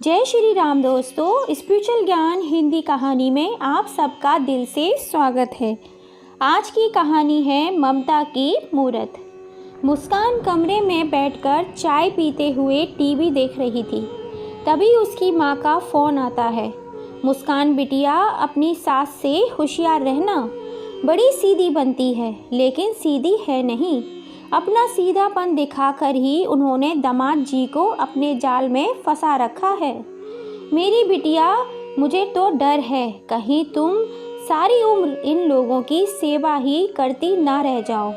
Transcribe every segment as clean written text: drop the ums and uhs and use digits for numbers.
जय श्री राम दोस्तों, स्पिरिचुअल ज्ञान हिंदी कहानी में आप सबका दिल से स्वागत है। आज की कहानी है ममता की मूरत। मुस्कान कमरे में बैठकर चाय पीते हुए टीवी देख रही थी। तभी उसकी माँ का फ़ोन आता है। मुस्कान बिटिया, अपनी सास से होशियार रहना। बड़ी सीधी बनती है लेकिन सीधी है नहीं। अपना सीधापन दिखाकर ही उन्होंने दामाद जी को अपने जाल में फंसा रखा है। मेरी बिटिया, मुझे तो डर है कहीं तुम सारी उम्र इन लोगों की सेवा ही करती ना रह जाओ।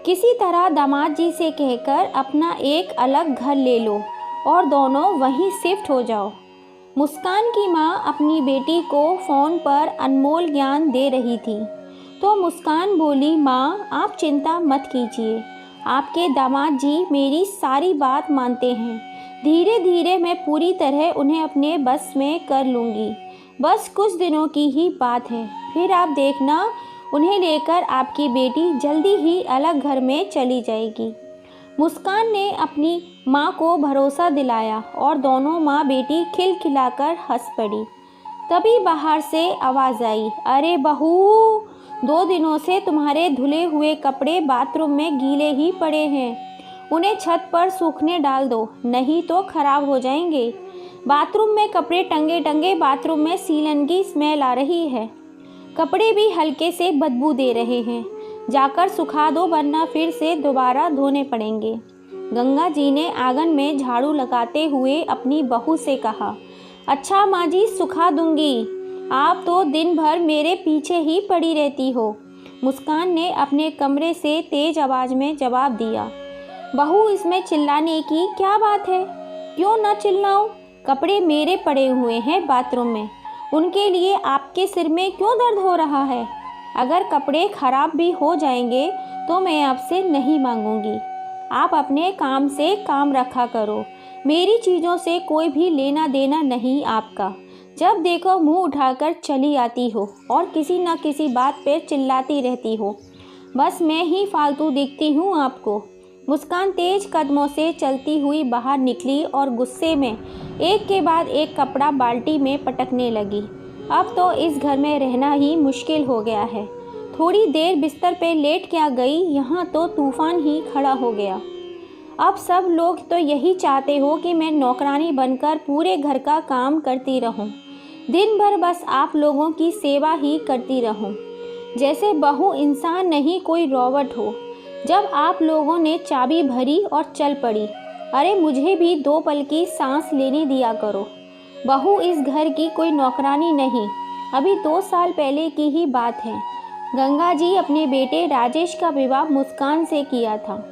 किसी तरह दामाद जी से कहकर अपना एक अलग घर ले लो और दोनों वहीं शिफ्ट हो जाओ। मुस्कान की माँ अपनी बेटी को फ़ोन पर अनमोल ज्ञान दे रही थी। तो मुस्कान बोली, माँ आप चिंता मत कीजिए, आपके दामाद जी मेरी सारी बात मानते हैं। धीरे धीरे मैं पूरी तरह उन्हें अपने बस में कर लूँगी। बस कुछ दिनों की ही बात है, फिर आप देखना उन्हें लेकर आपकी बेटी जल्दी ही अलग घर में चली जाएगी। मुस्कान ने अपनी माँ को भरोसा दिलाया और दोनों माँ बेटी खिलखिलाकर हंस पड़ी। तभी बाहर से आवाज़ आई, अरे बहू, 2 दिनों से तुम्हारे धुले हुए कपड़े बाथरूम में गीले ही पड़े हैं। उन्हें छत पर सूखने डाल दो, नहीं तो खराब हो जाएंगे। बाथरूम में कपड़े टंगे टंगे बाथरूम में सीलन की स्मेल आ रही है। कपड़े भी हल्के से बदबू दे रहे हैं। जाकर सुखा दो वरना फिर से दोबारा धोने पड़ेंगे। गंगा जी ने आंगन में झाड़ू लगाते हुए अपनी बहू से कहा, अच्छा माँ जी, सुखा दूंगी। आप तो दिन भर मेरे पीछे ही पड़ी रहती हो। मुस्कान ने अपने कमरे से तेज आवाज़ में जवाब दिया। बहू, इसमें चिल्लाने की क्या बात है? क्यों ना चिल्लाऊं? कपड़े मेरे पड़े हुए हैं बाथरूम में, उनके लिए आपके सिर में क्यों दर्द हो रहा है? अगर कपड़े खराब भी हो जाएंगे तो मैं आपसे नहीं मांगूंगी। आप अपने काम से काम रखा करो। मेरी चीज़ों से कोई भी लेना देना नहीं आपका। जब देखो मुंह उठाकर चली आती हो और किसी न किसी बात पे चिल्लाती रहती हो। बस मैं ही फालतू दिखती हूँ आपको। मुस्कान तेज कदमों से चलती हुई बाहर निकली और गुस्से में एक के बाद एक कपड़ा बाल्टी में पटकने लगी। अब तो इस घर में रहना ही मुश्किल हो गया है। थोड़ी देर बिस्तर पे लेट क्या गई, यहाँ तो तूफान ही खड़ा हो गया। अब सब लोग तो यही चाहते हो कि मैं नौकरानी बनकर पूरे घर का काम करती रहूं। दिन भर बस आप लोगों की सेवा ही करती रहूं। जैसे बहू इंसान नहीं, कोई रोबोट हो। जब आप लोगों ने चाबी भरी और चल पड़ी, अरे मुझे भी 2 पल की सांस लेने दिया करो। बहू इस घर की कोई नौकरानी नहीं। अभी 2 साल पहले की ही बात है। गंगा जी अपने बेटे राजेश का विवाह मुस्कान से किया था।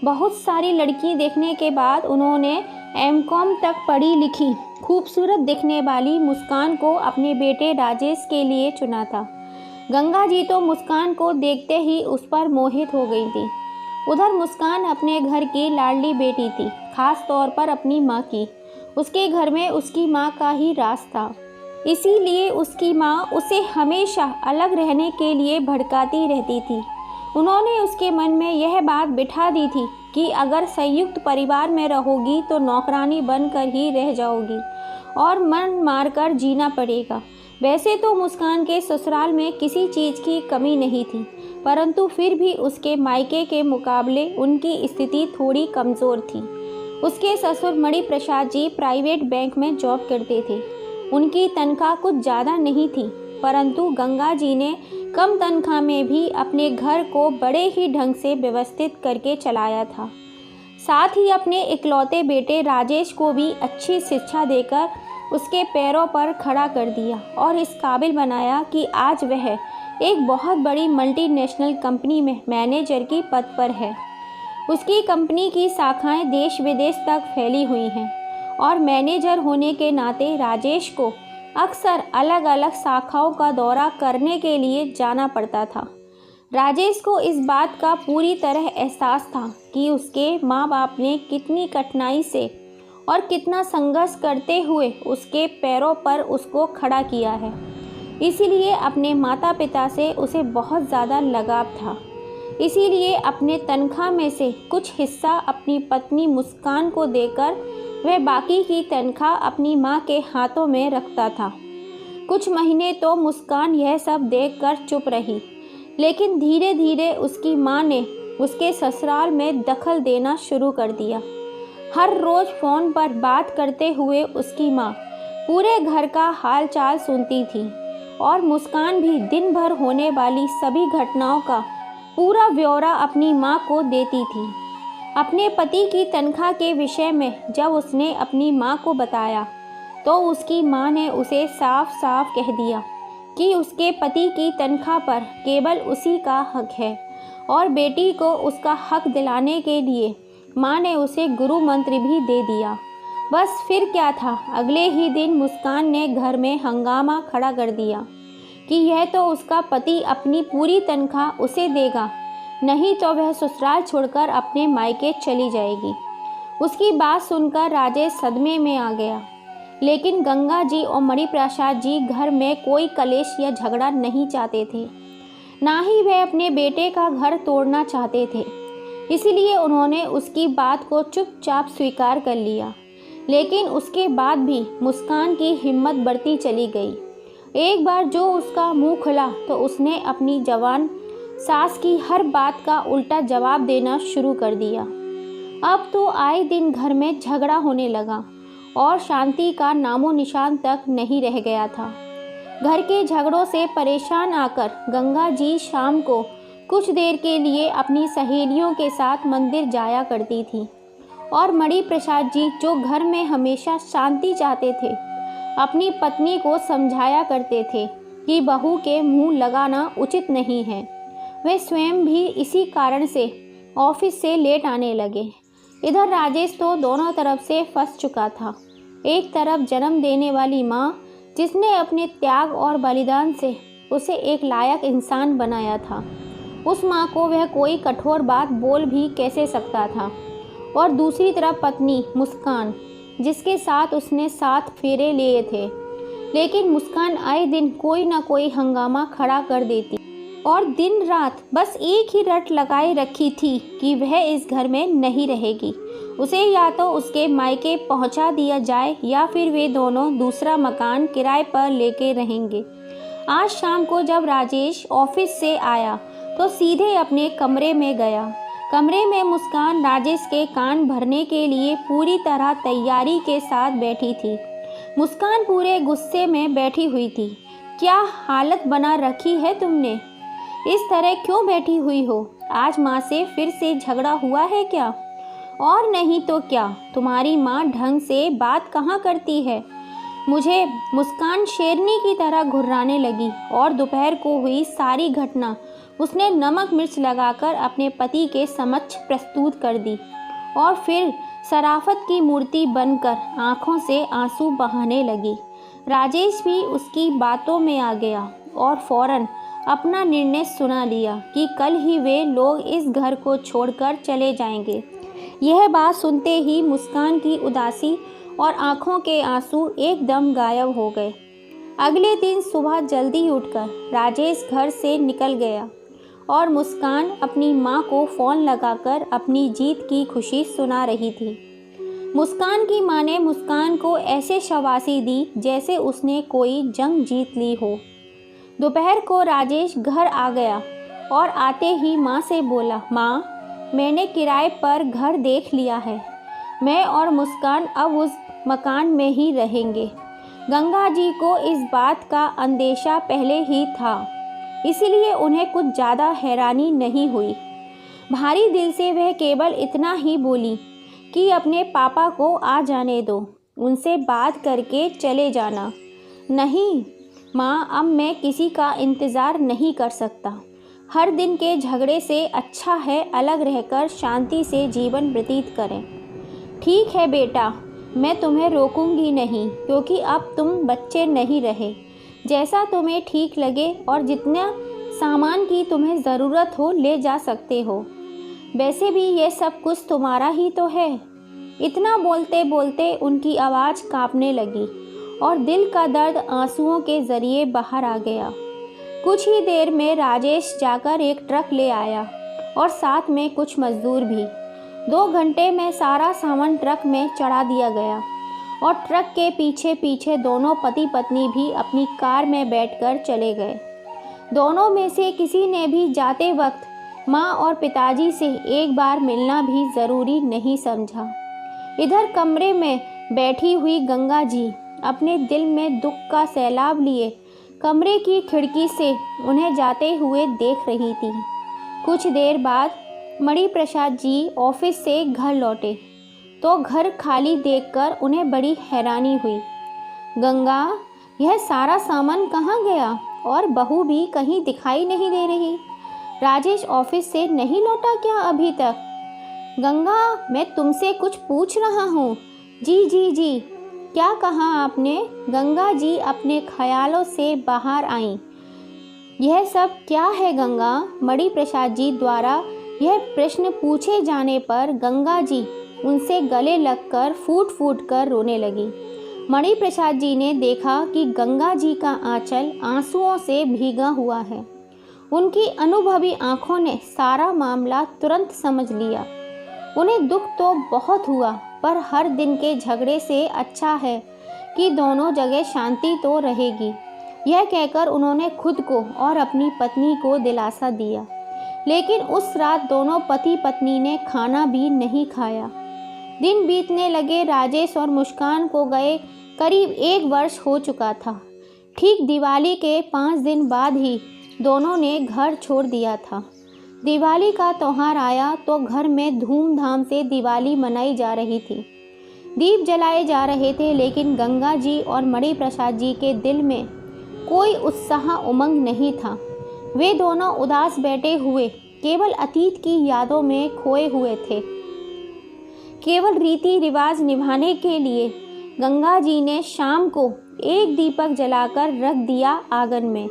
बहुत सारी लड़की देखने के बाद उन्होंने एमकॉम तक पढ़ी लिखी खूबसूरत दिखने वाली मुस्कान को अपने बेटे राजेश के लिए चुना था। गंगा जी तो मुस्कान को देखते ही उस पर मोहित हो गई थी। उधर मुस्कान अपने घर की लाडली बेटी थी, खास तौर पर अपनी माँ की। उसके घर में उसकी माँ का ही राज था, इसीलिए उसकी माँ उसे हमेशा अलग रहने के लिए भड़काती रहती थी। उन्होंने उसके मन में यह बात बिठा दी थी कि अगर संयुक्त परिवार में रहोगी तो नौकरानी बनकर ही रह जाओगी और मन मारकर जीना पड़ेगा। वैसे तो मुस्कान के ससुराल में किसी चीज़ की कमी नहीं थी, परंतु फिर भी उसके मायके के मुकाबले उनकी स्थिति थोड़ी कमज़ोर थी। उसके ससुर मणि प्रसाद जी प्राइवेट बैंक में जॉब करते थे। उनकी तनख्वाह कुछ ज़्यादा नहीं थी, परंतु गंगा जी ने कम तनख्वाह में भी अपने घर को बड़े ही ढंग से व्यवस्थित करके चलाया था। साथ ही अपने इकलौते बेटे राजेश को भी अच्छी शिक्षा देकर उसके पैरों पर खड़ा कर दिया और इस काबिल बनाया कि आज वह एक बहुत बड़ी मल्टीनेशनल कंपनी में मैनेजर की पद पर है। उसकी कंपनी की शाखाएं देश विदेश तक फैली हुई हैं और मैनेजर होने के नाते राजेश को अक्सर अलग अलग शाखाओं का दौरा करने के लिए जाना पड़ता था। राजेश को इस बात का पूरी तरह एहसास था कि उसके माँ बाप ने कितनी कठिनाई से और कितना संघर्ष करते हुए उसके पैरों पर उसको खड़ा किया है। इसीलिए अपने माता पिता से उसे बहुत ज़्यादा लगाव था। इसीलिए अपने तनख्वाह में से कुछ हिस्सा अपनी पत्नी मुस्कान को देकर वह बाकी की तनख्वाह अपनी माँ के हाथों में रखता था। कुछ महीने तो मुस्कान यह सब देखकर चुप रही, लेकिन धीरे धीरे उसकी माँ ने उसके ससुराल में दखल देना शुरू कर दिया। हर रोज़ फ़ोन पर बात करते हुए उसकी माँ पूरे घर का हाल चाल सुनती थी और मुस्कान भी दिन भर होने वाली सभी घटनाओं का पूरा ब्यौरा अपनी माँ को देती थी। अपने पति की तनख्वाह के विषय में जब उसने अपनी माँ को बताया तो उसकी माँ ने उसे साफ साफ कह दिया कि उसके पति की तनख्वाह पर केवल उसी का हक है और बेटी को उसका हक दिलाने के लिए माँ ने उसे गुरु मंत्र भी दे दिया। बस फिर क्या था, अगले ही दिन मुस्कान ने घर में हंगामा खड़ा कर दिया कि यह तो उसका पति अपनी पूरी तनख्वाह उसे देगा, नहीं तो वह ससुराल छोड़कर अपने मायके चली जाएगी। उसकी बात सुनकर राजेश सदमे में आ गया, लेकिन गंगा जी और मणिप्रसाद जी घर में कोई कलेश या झगड़ा नहीं चाहते थे, ना ही वह अपने बेटे का घर तोड़ना चाहते थे। इसलिए उन्होंने उसकी बात को चुपचाप स्वीकार कर लिया। लेकिन उसके बाद भी मुस्कान की हिम्मत बढ़ती चली गई। एक बार जो उसका मुंह खुला तो उसने अपनी जवान सास की हर बात का उल्टा जवाब देना शुरू कर दिया। अब तो आए दिन घर में झगड़ा होने लगा और शांति का नामो निशान तक नहीं रह गया था। घर के झगड़ों से परेशान आकर गंगा जी शाम को कुछ देर के लिए अपनी सहेलियों के साथ मंदिर जाया करती थी और मणिप्रसाद जी, जो घर में हमेशा शांति चाहते थे, अपनी पत्नी को समझाया करते थे कि बहू के मुंह लगाना उचित नहीं है। वे स्वयं भी इसी कारण से ऑफिस से लेट आने लगे। इधर राजेश तो दोनों तरफ से फंस चुका था। एक तरफ जन्म देने वाली माँ, जिसने अपने त्याग और बलिदान से उसे एक लायक इंसान बनाया था, उस माँ को वह कोई कठोर बात बोल भी कैसे सकता था। और दूसरी तरफ पत्नी मुस्कान, जिसके साथ उसने 7 फेरे लिए थे, लेकिन मुस्कान आए दिन कोई ना कोई हंगामा खड़ा कर देती और दिन रात बस एक ही रट लगाए रखी थी कि वह इस घर में नहीं रहेगी। उसे या तो उसके मायके पहुंचा दिया जाए या फिर वे दोनों दूसरा मकान किराए पर लेके रहेंगे। आज शाम को जब राजेश ऑफिस से आया तो सीधे अपने कमरे में गया। कमरे में मुस्कान राजेश के कान भरने के लिए पूरी तरह तैयारी के साथ बैठी थी। मुस्कान पूरे गुस्से में बैठी हुई थी। क्या हालत बना रखी है तुमने? इस तरह क्यों बैठी हुई हो? आज माँ से फिर से झगड़ा हुआ है क्या? और नहीं तो क्या, तुम्हारी माँ ढंग से बात कहाँ करती है? मुझे मुस्कान शेरनी की तरह घुर्राने लगी और दोपहर को हुई सारी घटना उसने नमक मिर्च लगाकर अपने पति के समक्ष प्रस्तुत कर दी और फिर शराफत की मूर्ति बनकर आंखों से आंसू बहाने लगी। राजेश भी उसकी बातों में आ गया और फौरन अपना निर्णय सुना लिया कि कल ही वे लोग इस घर को छोड़कर चले जाएंगे। यह बात सुनते ही मुस्कान की उदासी और आंखों के आंसू एकदम गायब हो गए। अगले दिन सुबह जल्दी उठकर राजेश घर से निकल गया और मुस्कान अपनी माँ को फ़ोन लगाकर अपनी जीत की खुशी सुना रही थी। मुस्कान की माँ ने मुस्कान को ऐसे शाबाशी दी जैसे उसने कोई जंग जीत ली हो। दोपहर को राजेश घर आ गया और आते ही माँ से बोला, माँ, मैंने किराए पर घर देख लिया है। मैं और मुस्कान अब उस मकान में ही रहेंगे। गंगा जी को इस बात का अंदेशा पहले ही था, इसलिए उन्हें कुछ ज़्यादा हैरानी नहीं हुई। भारी दिल से वह केवल इतना ही बोली कि अपने पापा को आ जाने दो, उनसे बात करके चले जाना। नहीं माँ, अब मैं किसी का इंतज़ार नहीं कर सकता। हर दिन के झगड़े से अच्छा है अलग रहकर शांति से जीवन व्यतीत करें। ठीक है बेटा, मैं तुम्हें रोकूंगी नहीं, क्योंकि अब तुम बच्चे नहीं रहे। जैसा तुम्हें ठीक लगे और जितना सामान की तुम्हें ज़रूरत हो ले जा सकते हो। वैसे भी ये सब कुछ तुम्हारा ही तो है। इतना बोलते बोलते उनकी आवाज़ कांपने लगी और दिल का दर्द आंसुओं के ज़रिए बाहर आ गया। कुछ ही देर में राजेश जाकर एक ट्रक ले आया और साथ में कुछ मज़दूर भी। 2 घंटे में सारा सामान ट्रक में चढ़ा दिया गया और ट्रक के पीछे पीछे दोनों पति पत्नी भी अपनी कार में बैठकर चले गए। दोनों में से किसी ने भी जाते वक्त माँ और पिताजी से एक बार मिलना भी ज़रूरी नहीं समझा। इधर कमरे में बैठी हुई गंगा जी अपने दिल में दुख का सैलाब लिए कमरे की खिड़की से उन्हें जाते हुए देख रही थी। कुछ देर बाद मणि प्रसाद जी ऑफिस से घर लौटे तो घर खाली देखकर उन्हें बड़ी हैरानी हुई। गंगा, यह सारा सामान कहाँ गया और बहू भी कहीं दिखाई नहीं दे रही। राजेश ऑफिस से नहीं लौटा क्या अभी तक? गंगा, मैं तुमसे कुछ पूछ रहा हूँ। जी जी जी, क्या कहा आपने? गंगा जी अपने ख्यालों से बाहर आईं। यह सब क्या है गंगा? मणि प्रसाद जी द्वारा यह प्रश्न पूछे जाने पर गंगा जी उनसे गले लगकर फूट फूट कर रोने लगी। मणि प्रसाद जी ने देखा कि गंगा जी का आंचल आंसुओं से भीगा हुआ है। उनकी अनुभवी आंखों ने सारा मामला तुरंत समझ लिया। उन्हें दुख तो बहुत हुआ, पर हर दिन के झगड़े से अच्छा है कि दोनों जगह शांति तो रहेगी। यह कहकर उन्होंने खुद को और अपनी पत्नी को दिलासा दिया। लेकिन उस रात दोनों पति पत्नी ने खाना भी नहीं खाया। दिन बीतने लगे। राजेश और मुस्कान को गए करीब 1 वर्ष हो चुका था। ठीक दिवाली के 5 दिन बाद ही दोनों ने घर छोड़ दिया था। दिवाली का त्यौहार आया तो घर में धूमधाम से दिवाली मनाई जा रही थी। दीप जलाए जा रहे थे, लेकिन गंगा जी और मणि प्रसाद जी के दिल में कोई उत्साह उमंग नहीं था। वे दोनों उदास बैठे हुए केवल अतीत की यादों में खोए हुए थे। केवल रीति रिवाज निभाने के लिए गंगा जी ने शाम को एक दीपक जलाकर रख दिया आंगन में।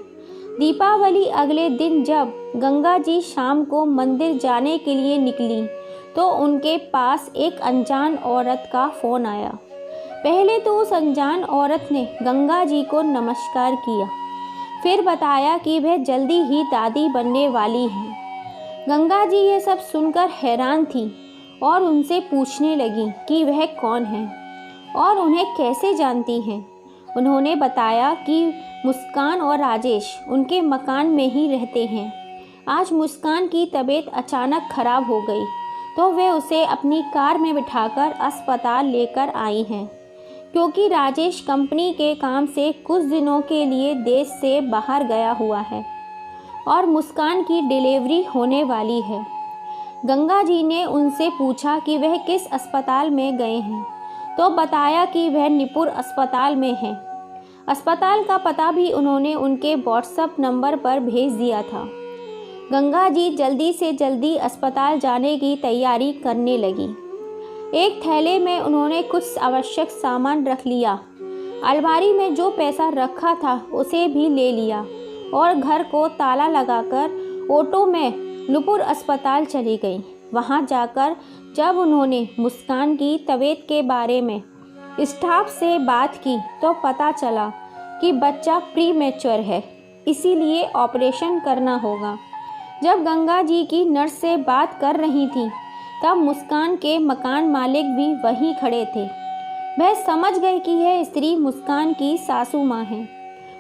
दीपावली अगले दिन जब गंगा जी शाम को मंदिर जाने के लिए निकली तो उनके पास एक अनजान औरत का फ़ोन आया। पहले तो उस अनजान औरत ने गंगा जी को नमस्कार किया, फिर बताया कि वह जल्दी ही दादी बनने वाली हैं। गंगा जी ये सब सुनकर हैरान थी और उनसे पूछने लगी कि वह कौन है और उन्हें कैसे जानती हैं। उन्होंने बताया कि मुस्कान और राजेश उनके मकान में ही रहते हैं। आज मुस्कान की तबीयत अचानक खराब हो गई तो वे उसे अपनी कार में बिठाकर अस्पताल लेकर आई हैं, क्योंकि राजेश कंपनी के काम से कुछ दिनों के लिए देश से बाहर गया हुआ है और मुस्कान की डिलीवरी होने वाली है। गंगा जी ने उनसे पूछा कि वह किस अस्पताल में गए हैं तो बताया कि वह निपुर अस्पताल में हैं। अस्पताल का पता भी उन्होंने उनके व्हाट्सएप नंबर पर भेज दिया था। गंगा जी जल्दी से जल्दी अस्पताल जाने की तैयारी करने लगी। एक थैले में उन्होंने कुछ आवश्यक सामान रख लिया। अलमारी में जो पैसा रखा था उसे भी ले लिया और घर को ताला लगाकर ऑटो में नुपुर अस्पताल चली गई। वहां जाकर जब उन्होंने मुस्कान की तबीयत के बारे में स्टाफ से बात की तो पता चला कि बच्चा प्रीमेच्योर है, इसीलिए ऑपरेशन करना होगा। जब गंगा जी की नर्स से बात कर रही थी तब मुस्कान के मकान मालिक भी वहीं खड़े थे। वह समझ गए कि यह स्त्री मुस्कान की सासू माँ है।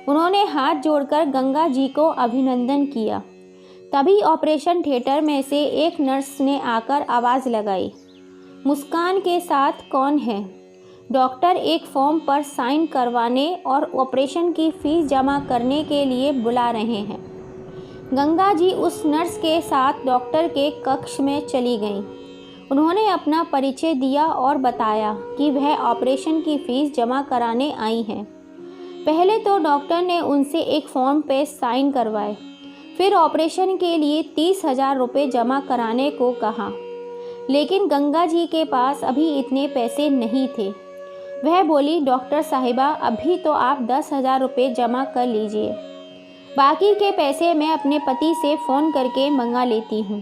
उन्होंने हाथ जोड़कर गंगा जी को अभिनंदन किया। तभी ऑपरेशन थिएटर में से एक नर्स ने आकर आवाज़ लगाई, मुस्कान के साथ कौन है? डॉक्टर एक फॉर्म पर साइन करवाने और ऑपरेशन की फ़ीस जमा करने के लिए बुला रहे हैं। गंगा जी उस नर्स के साथ डॉक्टर के कक्ष में चली गईं। उन्होंने अपना परिचय दिया और बताया कि वह ऑपरेशन की फ़ीस जमा कराने आई हैं। पहले तो डॉक्टर ने उनसे एक फॉर्म पे साइन करवाए, फिर ऑपरेशन के लिए 30,000 रुपये जमा कराने को कहा। लेकिन गंगा जी के पास अभी इतने पैसे नहीं थे। वह बोली, डॉक्टर साहिबा, अभी तो आप 10,000 रुपये जमा कर लीजिए, बाकी के पैसे मैं अपने पति से फ़ोन करके मंगा लेती हूँ।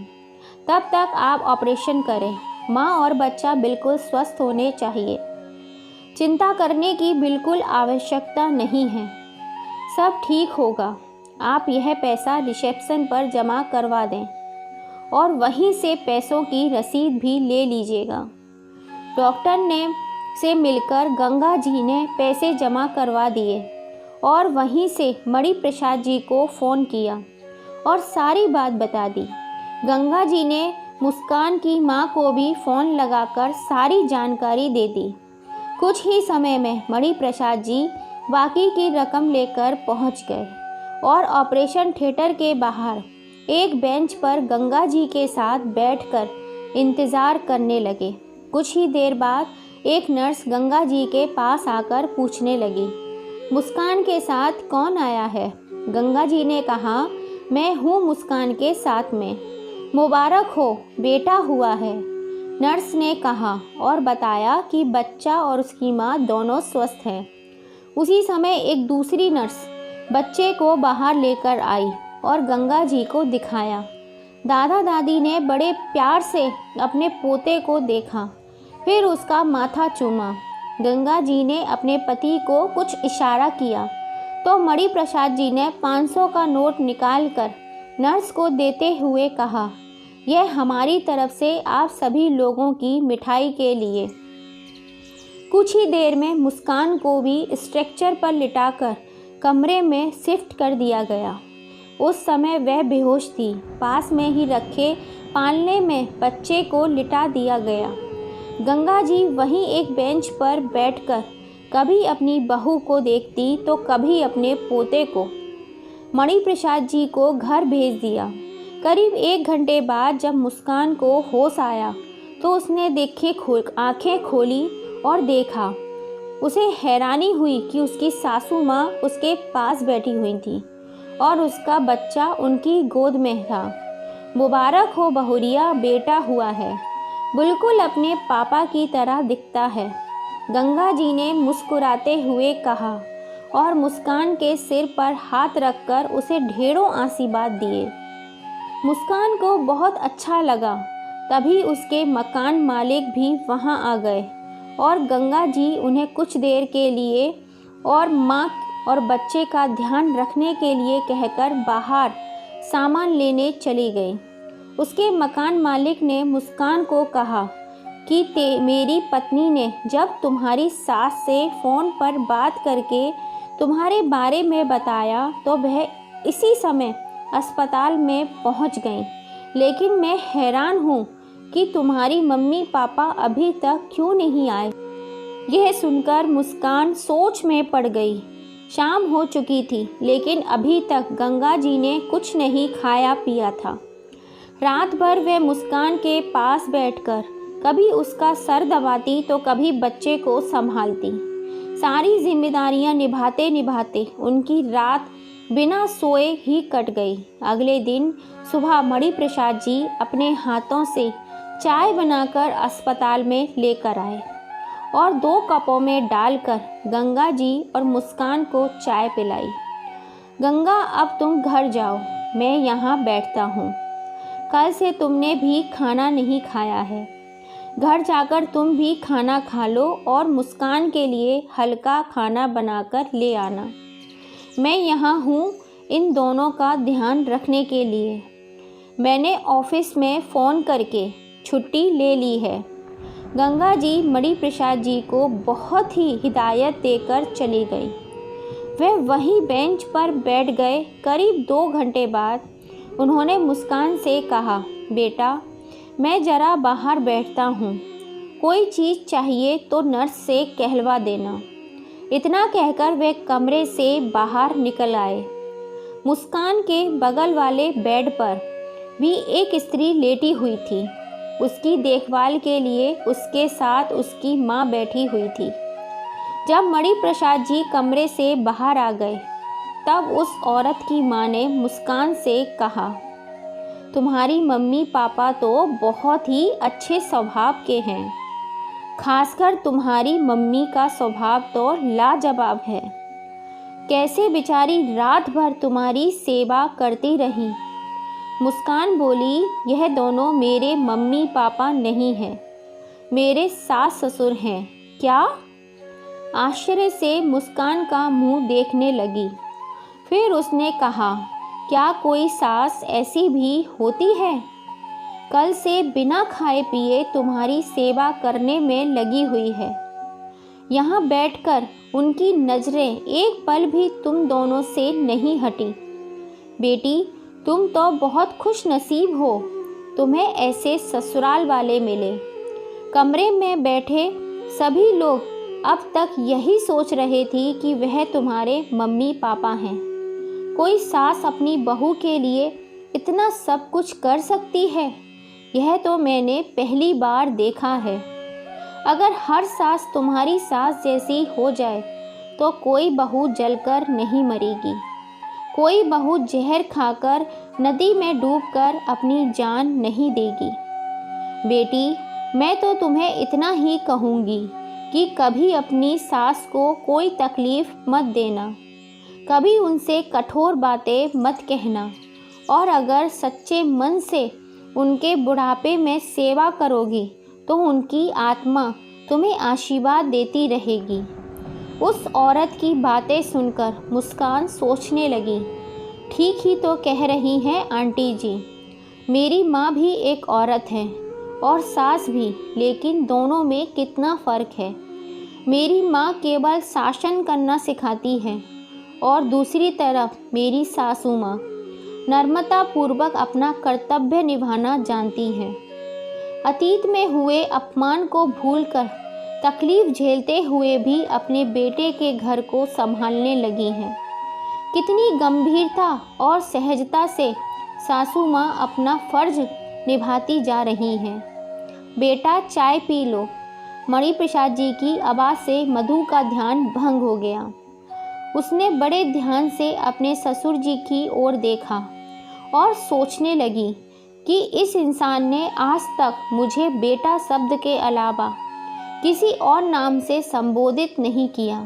तब तक आप ऑपरेशन करें। माँ और बच्चा बिल्कुल स्वस्थ होने चाहिए। चिंता करने की बिल्कुल आवश्यकता नहीं है, सब ठीक होगा। आप यह पैसा रिसेप्शन पर जमा करवा दें। और वहीं से पैसों की रसीद भी ले लीजिएगा। डॉक्टर ने से मिलकर गंगा जी ने पैसे जमा करवा दिए और वहीं से मणि प्रसाद जी को फ़ोन किया और सारी बात बता दी। गंगा जी ने मुस्कान की माँ को भी फ़ोन लगाकर सारी जानकारी दे दी। कुछ ही समय में मणि प्रसाद जी बाकी की रकम लेकर पहुँच गए और ऑपरेशन थिएटर के बाहर एक बेंच पर गंगा जी के साथ बैठकर इंतज़ार करने लगे। कुछ ही देर बाद एक नर्स गंगा जी के पास आकर पूछने लगी, मुस्कान के साथ कौन आया है? गंगा जी ने कहा, मैं हूँ मुस्कान के साथ में। मुबारक हो, बेटा हुआ है, नर्स ने कहा और बताया कि बच्चा और उसकी माँ दोनों स्वस्थ हैं। उसी समय एक दूसरी नर्स बच्चे को बाहर लेकर आई और गंगा जी को दिखाया। दादा दादी ने बड़े प्यार से अपने पोते को देखा, फिर उसका माथा चूमा। गंगा जी ने अपने पति को कुछ इशारा किया तो मणि प्रसाद जी ने 500 का नोट निकालकर नर्स को देते हुए कहा, यह हमारी तरफ से आप सभी लोगों की मिठाई के लिए। कुछ ही देर में मुस्कान को भी स्ट्रेचर पर लिटाकर कमरे में शिफ्ट कर दिया गया। उस समय वह बेहोश थी। पास में ही रखे पालने में बच्चे को लिटा दिया गया। गंगा जी वहीं एक बेंच पर बैठकर कभी अपनी बहू को देखती तो कभी अपने पोते को। मणि प्रसाद जी को घर भेज दिया। करीब 1 घंटे बाद जब मुस्कान को होश आया तो उसने आंखें खोली और देखा। उसे हैरानी हुई कि उसकी सासू माँ उसके पास बैठी हुई थी और उसका बच्चा उनकी गोद में था। मुबारक हो बहुरिया, बेटा हुआ है, बिल्कुल अपने पापा की तरह दिखता है, गंगा जी ने मुस्कुराते हुए कहा और मुस्कान के सिर पर हाथ रखकर उसे ढेरों आशीर्वाद दिए। मुस्कान को बहुत अच्छा लगा। तभी उसके मकान मालिक भी वहां आ गए और गंगा जी उन्हें कुछ देर के लिए और माँ और बच्चे का ध्यान रखने के लिए कहकर बाहर सामान लेने चली गई। उसके मकान मालिक ने मुस्कान को कहा कि मेरी पत्नी ने जब तुम्हारी सास से फ़ोन पर बात करके तुम्हारे बारे में बताया तो वह इसी समय अस्पताल में पहुंच गई, लेकिन मैं हैरान हूँ कि तुम्हारी मम्मी पापा अभी तक क्यों नहीं आए। यह सुनकर मुस्कान सोच में पड़ गई। शाम हो चुकी थी लेकिन अभी तक गंगा जी ने कुछ नहीं खाया पिया था। रात भर वह मुस्कान के पास बैठकर कभी उसका सर दबाती तो कभी बच्चे को संभालती। सारी जिम्मेदारियां निभाते निभाते उनकी रात बिना सोए ही कट गई। अगले दिन सुबह मणि प्रसाद जी अपने हाथों से चाय बनाकर अस्पताल में लेकर आए और 2 कपों में डालकर गंगा जी और मुस्कान को चाय पिलाई। गंगा, अब तुम घर जाओ, मैं यहाँ बैठता हूँ। कल से तुमने भी खाना नहीं खाया है, घर जाकर तुम भी खाना खा लो और मुस्कान के लिए हल्का खाना बनाकर ले आना। मैं यहाँ हूँ इन दोनों का ध्यान रखने के लिए। मैंने ऑफिस में फ़ोन करके छुट्टी ले ली है। गंगा जी मणि प्रसाद जी को बहुत ही हिदायत देकर चली गई। वह वहीं बेंच पर बैठ गए। करीब 2 घंटे बाद उन्होंने मुस्कान से कहा, बेटा मैं ज़रा बाहर बैठता हूँ, कोई चीज़ चाहिए तो नर्स से कहलवा देना। इतना कहकर वे कमरे से बाहर निकल आए। मुस्कान के बगल वाले बेड पर भी एक स्त्री लेटी हुई थी। उसकी देखभाल के लिए उसके साथ उसकी माँ बैठी हुई थी। जब मणि प्रसाद जी कमरे से बाहर आ गए तब उस औरत की माँ ने मुस्कान से कहा, तुम्हारी मम्मी पापा तो बहुत ही अच्छे स्वभाव के हैं, खासकर तुम्हारी मम्मी का स्वभाव तो लाजवाब है। कैसे बेचारी रात भर तुम्हारी सेवा करती रही। मुस्कान बोली, यह दोनों मेरे मम्मी पापा नहीं हैं, मेरे सास ससुर हैं। क्या? आश्चर्य से मुस्कान का मुंह देखने लगी। फिर उसने कहा, क्या कोई सास ऐसी भी होती है? कल से बिना खाए पिए तुम्हारी सेवा करने में लगी हुई है। यहाँ बैठकर उनकी नज़रें एक पल भी तुम दोनों से नहीं हटी। बेटी, तुम तो बहुत खुश नसीब हो, तुम्हें ऐसे ससुराल वाले मिले। कमरे में बैठे सभी लोग अब तक यही सोच रहे थे कि वह तुम्हारे मम्मी पापा हैं। कोई सास अपनी बहू के लिए इतना सब कुछ कर सकती है, यह तो मैंने पहली बार देखा है। अगर हर सास तुम्हारी सास जैसी हो जाए तो कोई बहू जलकर नहीं मरेगी, कोई बहू जहर खाकर नदी में डूबकर अपनी जान नहीं देगी। बेटी, मैं तो तुम्हें इतना ही कहूँगी कि कभी अपनी सास को कोई तकलीफ़ मत देना, कभी उनसे कठोर बातें मत कहना, और अगर सच्चे मन से उनके बुढ़ापे में सेवा करोगी तो उनकी आत्मा तुम्हें आशीर्वाद देती रहेगी। उस औरत की बातें सुनकर मुस्कान सोचने लगी, ठीक ही तो कह रही हैं आंटी जी। मेरी माँ भी एक औरत है और सास भी, लेकिन दोनों में कितना फ़र्क है। मेरी माँ केवल शासन करना सिखाती है और दूसरी तरफ मेरी सासू माँ नम्रता पूर्वक अपना कर्तव्य निभाना जानती हैं। अतीत में हुए अपमान को भूलकर तकलीफ़ झेलते हुए भी अपने बेटे के घर को संभालने लगी हैं। कितनी गंभीरता और सहजता से सासू माँ अपना फ़र्ज निभाती जा रही हैं। बेटा, चाय पी लो। मणिप्रसाद जी की आवाज़ से मधु का ध्यान भंग हो गया। उसने बड़े ध्यान से अपने ससुर जी की ओर देखा और सोचने लगी कि इस इंसान ने आज तक मुझे बेटा शब्द के अलावा किसी और नाम से संबोधित नहीं किया,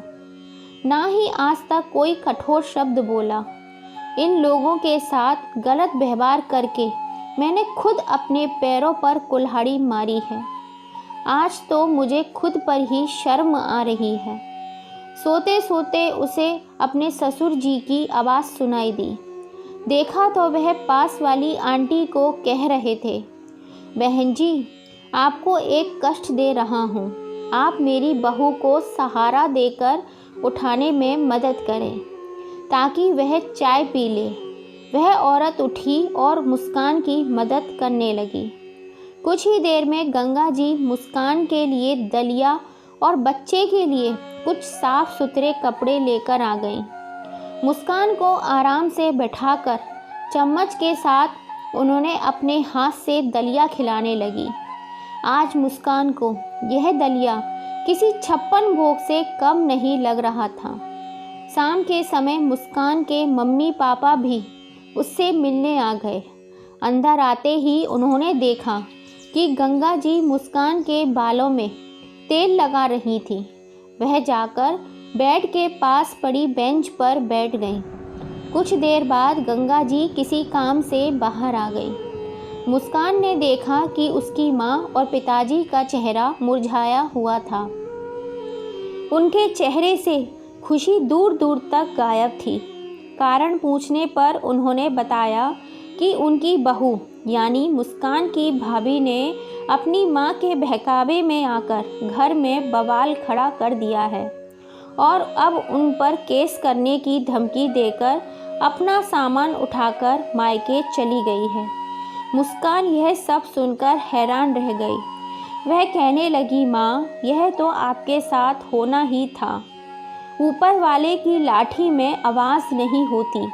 ना ही आज तक कोई कठोर शब्द बोला। इन लोगों के साथ गलत व्यवहार करके मैंने खुद अपने पैरों पर कुल्हाड़ी मारी है। आज तो मुझे खुद पर ही शर्म आ रही है। सोते सोते उसे अपने ससुर जी की आवाज़ सुनाई दी। देखा तो वह पास वाली आंटी को कह रहे थे, बहन जी, आपको एक कष्ट दे रहा हूँ, आप मेरी बहू को सहारा देकर उठाने में मदद करें ताकि वह चाय पी ले। वह औरत उठी और मुस्कान की मदद करने लगी। कुछ ही देर में गंगा जी मुस्कान के लिए दलिया और बच्चे के लिए कुछ साफ सुथरे कपड़े लेकर आ गईं। मुस्कान को आराम से बैठाकर चम्मच के साथ उन्होंने अपने हाथ से दलिया खिलाने लगी। आज मुस्कान को यह दलिया किसी 56 भोग से कम नहीं लग रहा था। शाम के समय मुस्कान के मम्मी पापा भी उससे मिलने आ गए। अंदर आते ही उन्होंने देखा कि गंगा जी मुस्कान के बालों में तेल लगा रही थी। वह जाकर बेड के पास पड़ी बेंच पर बैठ गईं। कुछ देर बाद गंगा जी किसी काम से बाहर आ गई। मुस्कान ने देखा कि उसकी माँ और पिताजी का चेहरा मुरझाया हुआ था। उनके चेहरे से खुशी दूर दूर तक गायब थी। कारण पूछने पर उन्होंने बताया कि उनकी बहू यानी मुस्कान की भाभी ने अपनी माँ के बहकावे में आकर घर में बवाल खड़ा कर दिया है और अब उन पर केस करने की धमकी देकर अपना सामान उठाकर मायके चली गई है। मुस्कान यह सब सुनकर हैरान रह गई। वह कहने लगी, माँ, यह तो आपके साथ होना ही था। ऊपर वाले की लाठी में आवाज़ नहीं होती।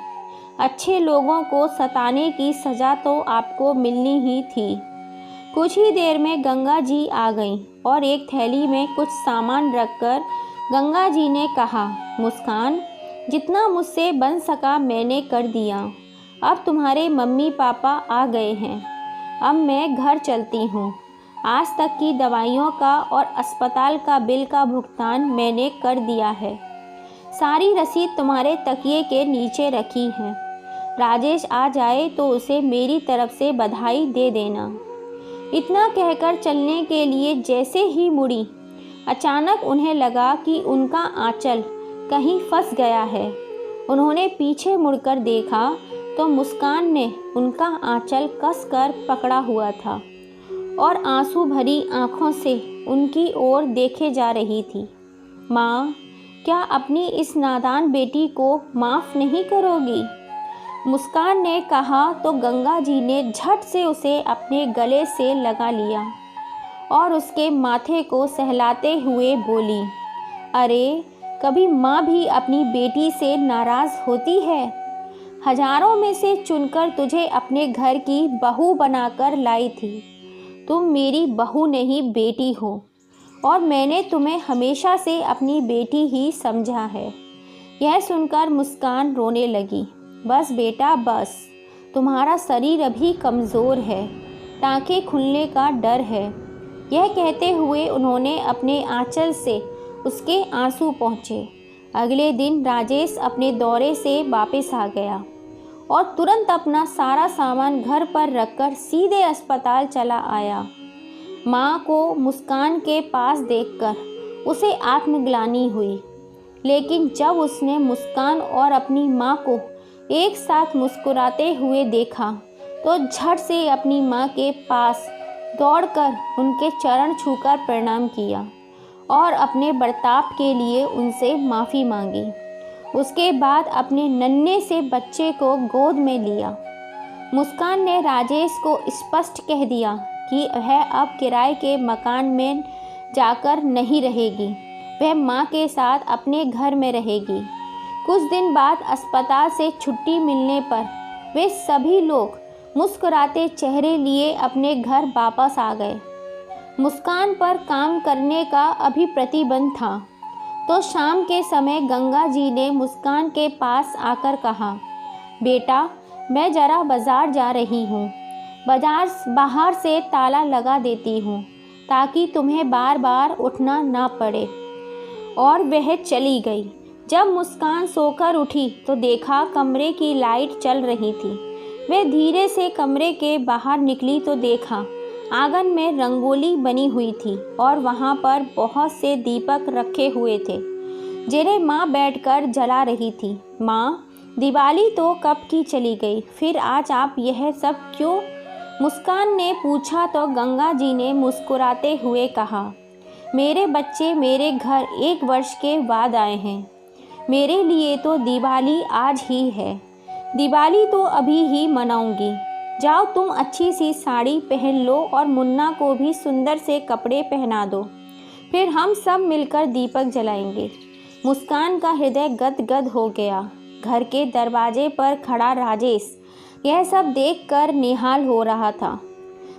अच्छे लोगों को सताने की सज़ा तो आपको मिलनी ही थी। कुछ ही देर में गंगा जी आ गईं और एक थैली में कुछ सामान रखकर गंगा जी ने कहा, मुस्कान, जितना मुझसे बन सका मैंने कर दिया। अब तुम्हारे मम्मी पापा आ गए हैं। अब मैं घर चलती हूँ। आज तक की दवाइयों का और अस्पताल का बिल का भुगतान मैंने कर दिया है। सारी रसीद तुम्हारे तकिए के नीचे रखी है। राजेश आ जाए तो उसे मेरी तरफ से बधाई दे देना। इतना कहकर चलने के लिए जैसे ही मुड़ी, अचानक उन्हें लगा कि उनका आंचल कहीं फंस गया है। उन्होंने पीछे मुड़कर देखा तो मुस्कान ने उनका आंचल कसकर पकड़ा हुआ था और आंसू भरी आंखों से उनकी ओर देखे जा रही थी। माँ, क्या अपनी इस नादान बेटी को माफ़ नहीं करोगी? मुस्कान ने कहा तो गंगा जी ने झट से उसे अपने गले से लगा लिया और उसके माथे को सहलाते हुए बोली, अरे, कभी माँ भी अपनी बेटी से नाराज़ होती है? हजारों में से चुनकर तुझे अपने घर की बहू बनाकर लाई थी। तुम मेरी बहू नहीं बेटी हो और मैंने तुम्हें हमेशा से अपनी बेटी ही समझा है। यह सुनकर मुस्कान रोने लगी। बस बेटा बस, तुम्हारा शरीर अभी कमज़ोर है, टाँकें खुलने का डर है। यह कहते हुए उन्होंने अपने आंचल से उसके आंसू पोंछे। अगले दिन राजेश अपने दौरे से वापस आ गया और तुरंत अपना सारा सामान घर पर रखकर सीधे अस्पताल चला आया। माँ को मुस्कान के पास देखकर उसे आत्मग्लानि हुई, लेकिन जब उसने मुस्कान और अपनी माँ को एक साथ मुस्कुराते हुए देखा तो झट से अपनी माँ के पास दौड़कर उनके चरण छूकर प्रणाम किया और अपने बर्ताव के लिए उनसे माफ़ी मांगी। उसके बाद अपने नन्हे से बच्चे को गोद में लिया। मुस्कान ने राजेश को स्पष्ट कह दिया कि वह अब किराए के मकान में जाकर नहीं रहेगी, वह माँ के साथ अपने घर में रहेगी। कुछ दिन बाद अस्पताल से छुट्टी मिलने पर वे सभी लोग मुस्कुराते चेहरे लिए अपने घर वापस आ गए। मुस्कान पर काम करने का अभी प्रतिबंध था तो शाम के समय गंगा जी ने मुस्कान के पास आकर कहा, बेटा, मैं ज़रा बाज़ार जा रही हूँ। बाज़ार बाहर से ताला लगा देती हूँ ताकि तुम्हें बार बार उठना ना पड़े। और वह चली गई। जब मुस्कान सोकर उठी तो देखा कमरे की लाइट चल रही थी। वह धीरे से कमरे के बाहर निकली तो देखा आंगन में रंगोली बनी हुई थी और वहाँ पर बहुत से दीपक रखे हुए थे जिन्हें माँ बैठकर जला रही थी। माँ, दिवाली तो कब की चली गई, फिर आज आप यह सब क्यों? मुस्कान ने पूछा तो गंगा जी ने मुस्कुराते हुए कहा, मेरे बच्चे मेरे घर 1 वर्ष के बाद आए हैं। मेरे लिए तो दिवाली आज ही है। दिवाली तो अभी ही मनाऊंगी। जाओ, तुम अच्छी सी साड़ी पहन लो और मुन्ना को भी सुंदर से कपड़े पहना दो, फिर हम सब मिलकर दीपक जलाएंगे। मुस्कान का हृदय गदगद हो गया। घर के दरवाजे पर खड़ा राजेश यह सब देखकर निहाल हो रहा था।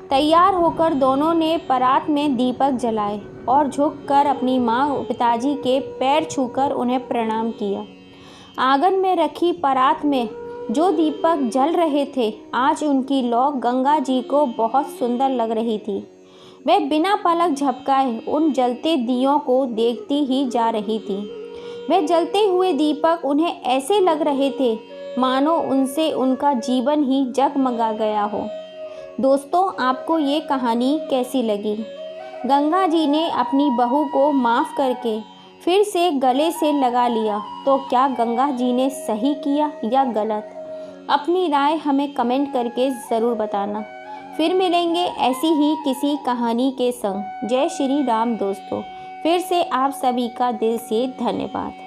तैयार होकर दोनों ने परात में दीपक जलाए और झुककर अपनी माँ और पिताजी के पैर छूकर उन्हें प्रणाम किया। आंगन में रखी परात में जो दीपक जल रहे थे, आज उनकी लौ गंगा जी को बहुत सुंदर लग रही थी। वे बिना पलक झपकाए उन जलते दियों को देखती ही जा रही थी। वे जलते हुए दीपक उन्हें ऐसे लग रहे थे मानो उनसे उनका जीवन ही जगमगा गया हो। दोस्तों, आपको ये कहानी कैसी लगी? गंगा जी ने अपनी बहू को माफ़ करके फिर से गले से लगा लिया, तो क्या गंगा जी ने सही किया या गलत? अपनी राय हमें कमेंट करके ज़रूर बताना। फिर मिलेंगे ऐसी ही किसी कहानी के संग। जय श्री राम दोस्तों। फिर से आप सभी का दिल से धन्यवाद।